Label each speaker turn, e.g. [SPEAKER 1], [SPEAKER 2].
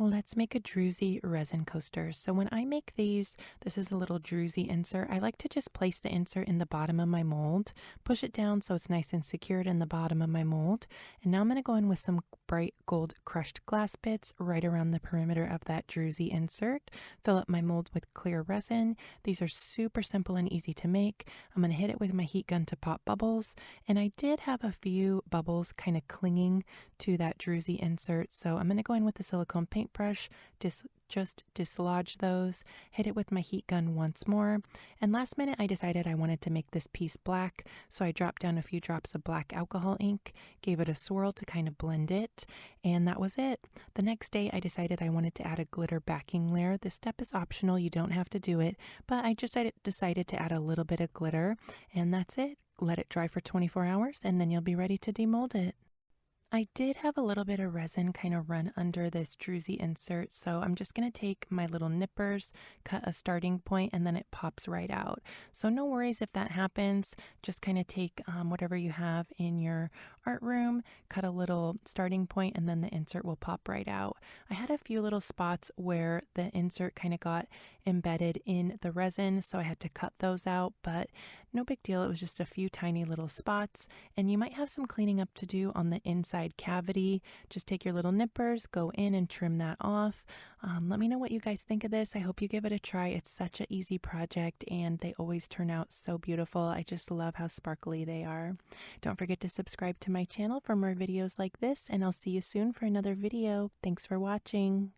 [SPEAKER 1] Let's make a Druzy resin coaster. So when I make these, this is a little Druzy insert. I like to just place the insert in the bottom of my mold, push it down so it's nice and secured in the bottom of my mold. And now I'm going to go in with some bright gold crushed glass bits right around the perimeter of that Druzy insert. Fill up my mold with clear resin. These are super simple and easy to make. I'm going to hit it with my heat gun to pop bubbles. And I did have a few bubbles kind of clinging to that Druzy insert. So I'm going to go in with the silicone paintbrush, just dislodge those, hit it with my heat gun once more. And last minute I decided I wanted to make this piece black, so I dropped down a few drops of black alcohol ink, gave it a swirl to kind of blend it, and that was it. The next day I decided I wanted to add a glitter backing layer. This step is optional, you don't have to do it, but I just decided to add a little bit of glitter, and that's it. Let it dry for 24 hours and then you'll be ready to demold it. I did have a little bit of resin kind of run under this Druzy insert, so I'm just going to take my little nippers, cut a starting point, and then it pops right out. So no worries if that happens. Just kind of take whatever you have in your art room, cut a little starting point, and then the insert will pop right out. I had a few little spots where the insert kind of got embedded in the resin, so I had to cut those out, but no big deal. It was just a few tiny little spots, and you might have some cleaning up to do on the inside cavity. Just take your little nippers, go in and trim that off. Let me know what you guys think of this. I hope you give it a try. It's such an easy project and they always turn out so beautiful. I just love how sparkly they are. Don't forget to subscribe to my channel for more videos like this, and I'll see you soon for another video. Thanks for watching.